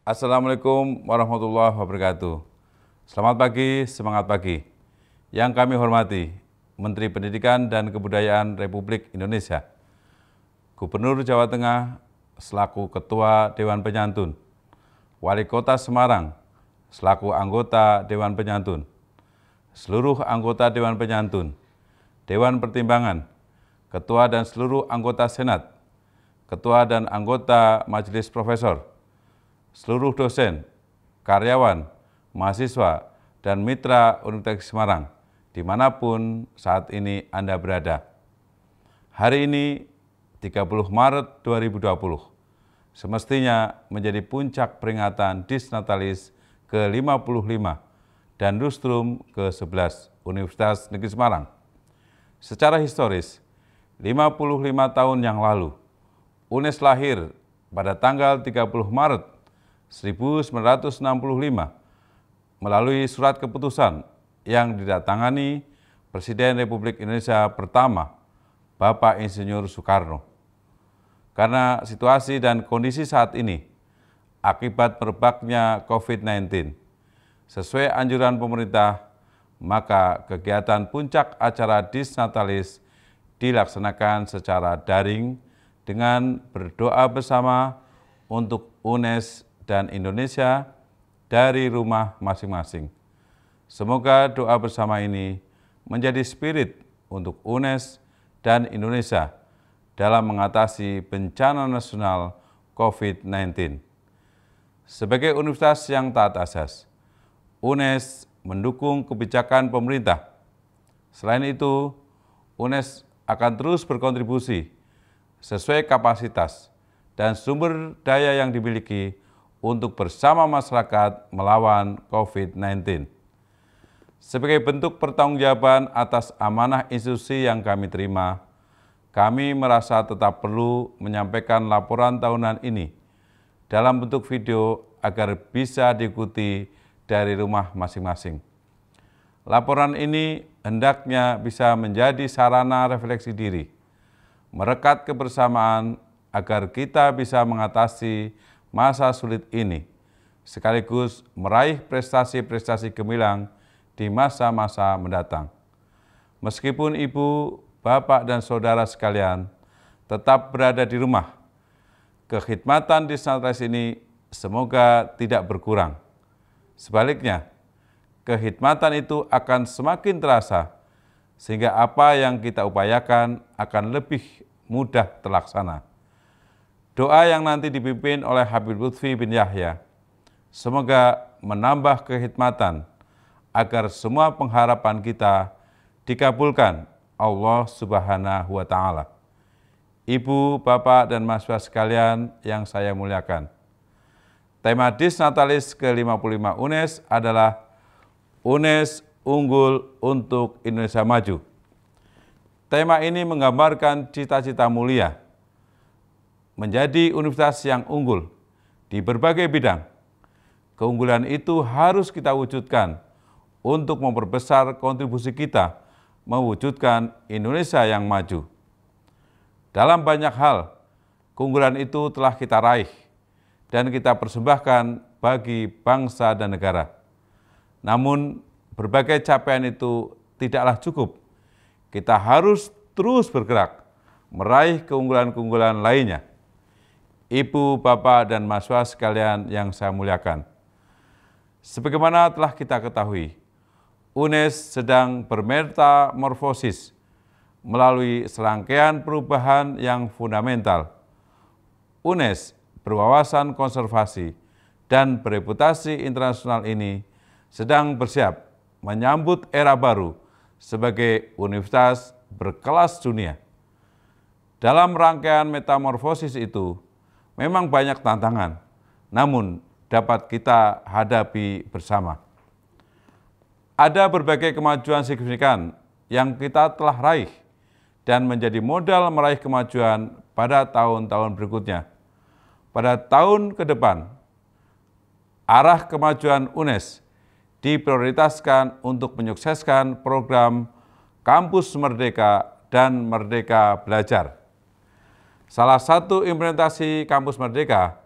Assalamualaikum warahmatullahi wabarakatuh. Selamat pagi, semangat pagi. Yang kami hormati, Menteri Pendidikan dan Kebudayaan Republik Indonesia, Gubernur Jawa Tengah selaku Ketua Dewan Penyantun, Wali Kota Semarang selaku anggota Dewan Penyantun, seluruh anggota Dewan Penyantun, Dewan Pertimbangan, Ketua dan seluruh anggota Senat, Ketua dan anggota Majelis Profesor, seluruh dosen, karyawan, mahasiswa, dan mitra Universitas Semarang, dimanapun saat ini Anda berada. Hari ini, 30 Maret 2020, semestinya menjadi puncak peringatan Disnatalis ke-55 dan Lustrum ke-11 Universitas Negeri Semarang. Secara historis, 55 tahun yang lalu, UNES lahir pada tanggal 30 Maret 1965 melalui surat keputusan yang didatangani Presiden Republik Indonesia pertama, Bapak Insinyur Soekarno. Karena situasi dan kondisi saat ini, akibat merebaknya COVID-19, sesuai anjuran pemerintah, maka kegiatan puncak acara Disnatalis dilaksanakan secara daring dengan berdoa bersama untuk UNES dan Indonesia dari rumah masing-masing. Semoga doa bersama ini menjadi spirit untuk UNES dan Indonesia dalam mengatasi bencana nasional COVID-19. Sebagai universitas yang taat asas, UNES mendukung kebijakan pemerintah. Selain itu, UNES akan terus berkontribusi sesuai kapasitas dan sumber daya yang dimiliki untuk bersama masyarakat melawan COVID-19. Sebagai bentuk pertanggungjawaban atas amanah institusi yang kami terima, kami merasa tetap perlu menyampaikan laporan tahunan ini dalam bentuk video agar bisa diikuti dari rumah masing-masing. Laporan ini hendaknya bisa menjadi sarana refleksi diri, merekat kebersamaan agar kita bisa mengatasi masa sulit ini, sekaligus meraih prestasi-prestasi gemilang di masa-masa mendatang. Meskipun ibu, bapak, dan saudara sekalian tetap berada di rumah, kekhidmatan Disnatalis ini semoga tidak berkurang. Sebaliknya, kekhidmatan itu akan semakin terasa, sehingga apa yang kita upayakan akan lebih mudah terlaksana. Doa yang nanti dipimpin oleh Habib Lutfi bin Yahya, semoga menambah kekhidmatan agar semua pengharapan kita dikabulkan Allah Subhanahu wa Ta'ala. Ibu, bapak, dan mahasiswa sekalian yang saya muliakan, tema Disnatalis ke-55 UNES adalah UNES Unggul untuk Indonesia Maju. Tema ini menggambarkan cita-cita mulia menjadi universitas yang unggul di berbagai bidang. Keunggulan itu harus kita wujudkan untuk memperbesar kontribusi kita mewujudkan Indonesia yang maju. Dalam banyak hal, keunggulan itu telah kita raih dan kita persembahkan bagi bangsa dan negara. Namun, berbagai capaian itu tidaklah cukup. Kita harus terus bergerak, meraih keunggulan-keunggulan lainnya. Ibu, bapak, dan mahasiswa sekalian yang saya muliakan, sebagaimana telah kita ketahui, UNES sedang bermetamorfosis melalui serangkaian perubahan yang fundamental. UNES berwawasan konservasi dan bereputasi internasional ini sedang bersiap menyambut era baru sebagai universitas berkelas dunia. Dalam rangkaian metamorfosis itu, memang banyak tantangan, namun dapat kita hadapi bersama. Ada berbagai kemajuan signifikan yang kita telah raih dan menjadi modal meraih kemajuan pada tahun-tahun berikutnya. Pada tahun ke depan, arah kemajuan UNES diprioritaskan untuk menyukseskan program Kampus Merdeka dan Merdeka Belajar. Salah satu implementasi Kampus Merdeka,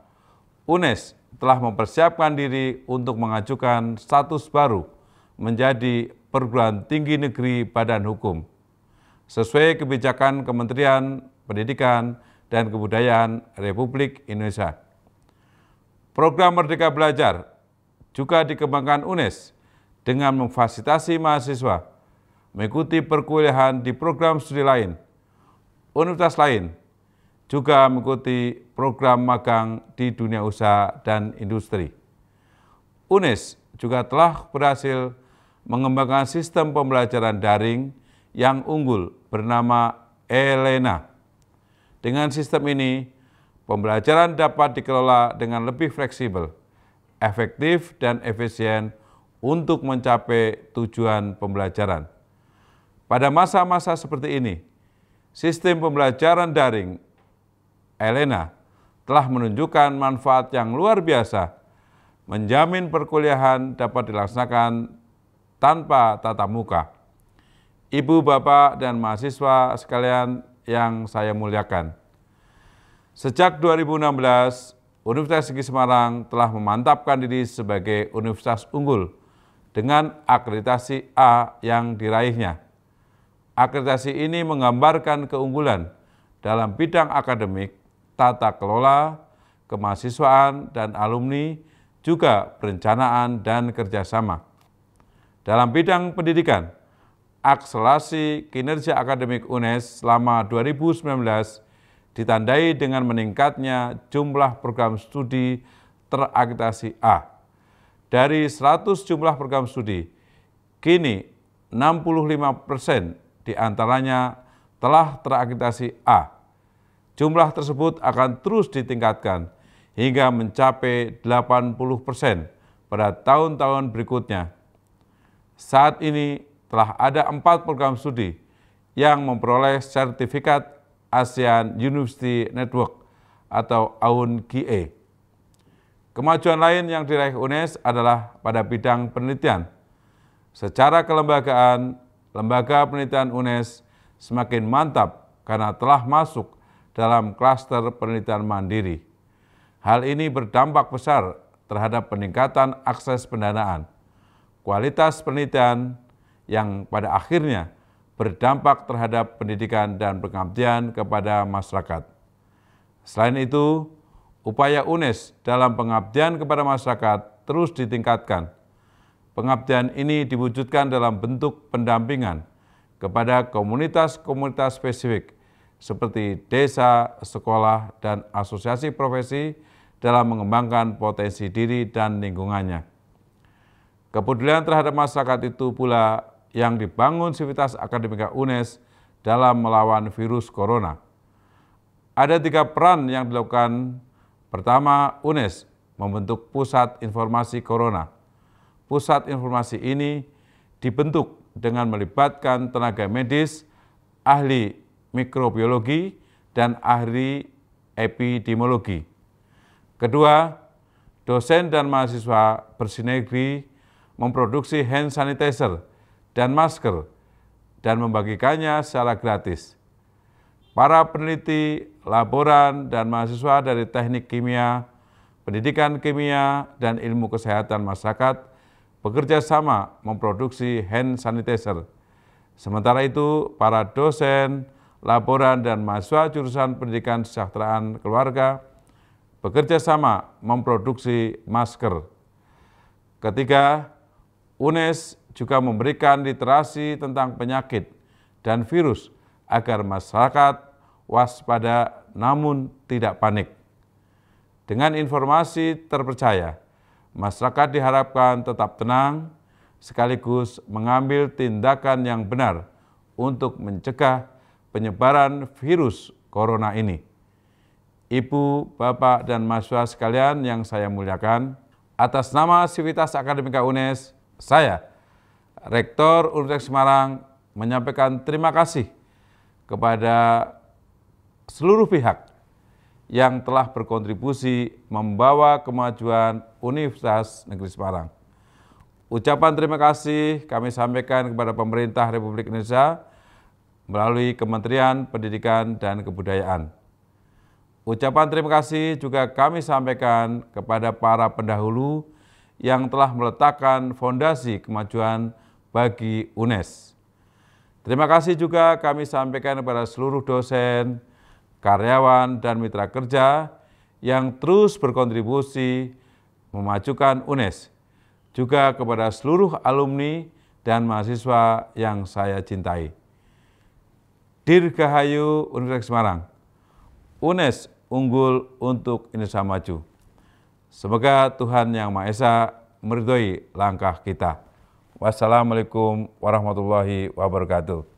UNES telah mempersiapkan diri untuk mengajukan status baru menjadi perguruan tinggi negeri badan hukum, sesuai kebijakan Kementerian Pendidikan dan Kebudayaan Republik Indonesia. Program Merdeka Belajar juga dikembangkan UNES dengan memfasilitasi mahasiswa mengikuti perkuliahan di program studi lain. Universitas lain juga mengikuti program magang di dunia usaha dan industri. UNES juga telah berhasil mengembangkan sistem pembelajaran daring yang unggul bernama ELENA. Dengan sistem ini, pembelajaran dapat dikelola dengan lebih fleksibel, efektif, dan efisien untuk mencapai tujuan pembelajaran. Pada masa-masa seperti ini, sistem pembelajaran daring ELENA telah menunjukkan manfaat yang luar biasa, menjamin perkuliahan dapat dilaksanakan tanpa tatap muka. Ibu, Bapak, dan mahasiswa sekalian yang saya muliakan, sejak 2016, Universitas Negeri Semarang telah memantapkan diri sebagai universitas unggul dengan akreditasi A yang diraihnya. Akreditasi ini menggambarkan keunggulan dalam bidang akademik, tata kelola, kemahasiswaan, dan alumni, juga perencanaan dan kerjasama. Dalam bidang pendidikan, akselerasi kinerja akademik UNES selama 2019 ditandai dengan meningkatnya jumlah program studi terakreditasi A. Dari 100 jumlah program studi, kini 65% diantaranya telah terakreditasi A. Jumlah tersebut akan terus ditingkatkan hingga mencapai 80% pada tahun-tahun berikutnya. Saat ini telah ada 4 program studi yang memperoleh sertifikat ASEAN University Network atau AUN-GIE. Kemajuan lain yang diraih UNES adalah pada bidang penelitian. Secara kelembagaan, lembaga penelitian UNES semakin mantap karena telah masuk dalam klaster penelitian mandiri. Hal ini berdampak besar terhadap peningkatan akses pendanaan, kualitas penelitian yang pada akhirnya berdampak terhadap pendidikan dan pengabdian kepada masyarakat. Selain itu, upaya UNES dalam pengabdian kepada masyarakat terus ditingkatkan. Pengabdian ini diwujudkan dalam bentuk pendampingan kepada komunitas-komunitas spesifik seperti desa, sekolah, dan asosiasi profesi dalam mengembangkan potensi diri dan lingkungannya. Kepedulian terhadap masyarakat itu pula yang dibangun Sivitas Akademika UNES dalam melawan virus corona. Ada 3 peran yang dilakukan. Pertama, UNES membentuk Pusat Informasi Corona. Pusat informasi ini dibentuk dengan melibatkan tenaga medis, ahli mikrobiologi, dan ahli epidemiologi. Kedua, dosen dan mahasiswa bersinergi memproduksi hand sanitizer dan masker dan membagikannya secara gratis. Para peneliti, laboran, dan mahasiswa dari teknik kimia, pendidikan kimia, dan ilmu kesehatan masyarakat bekerja sama memproduksi hand sanitizer. Sementara itu, para dosen, laboran, dan mahasiswa jurusan pendidikan kesejahteraan keluarga bekerja sama memproduksi masker. Ketiga, UNES juga memberikan literasi tentang penyakit dan virus agar masyarakat waspada namun tidak panik. Dengan informasi terpercaya, masyarakat diharapkan tetap tenang sekaligus mengambil tindakan yang benar untuk mencegah penyebaran virus corona ini. Ibu, Bapak, dan mahasiswa sekalian yang saya muliakan, atas nama Sivitas Akademika UNES, saya, Rektor Universitas Semarang, menyampaikan terima kasih kepada seluruh pihak yang telah berkontribusi membawa kemajuan Universitas Negeri Semarang. Ucapan terima kasih kami sampaikan kepada pemerintah Republik Indonesia melalui Kementerian Pendidikan dan Kebudayaan. Ucapan terima kasih juga kami sampaikan kepada para pendahulu yang telah meletakkan fondasi kemajuan bagi UNES. Terima kasih juga kami sampaikan kepada seluruh dosen, karyawan, dan mitra kerja yang terus berkontribusi memajukan UNES, juga kepada seluruh alumni dan mahasiswa yang saya cintai. Dirgahayu Universitas Semarang, UNES unggul untuk Indonesia maju. Semoga Tuhan Yang Maha Esa meridhoi langkah kita. Wassalamualaikum warahmatullahi wabarakatuh.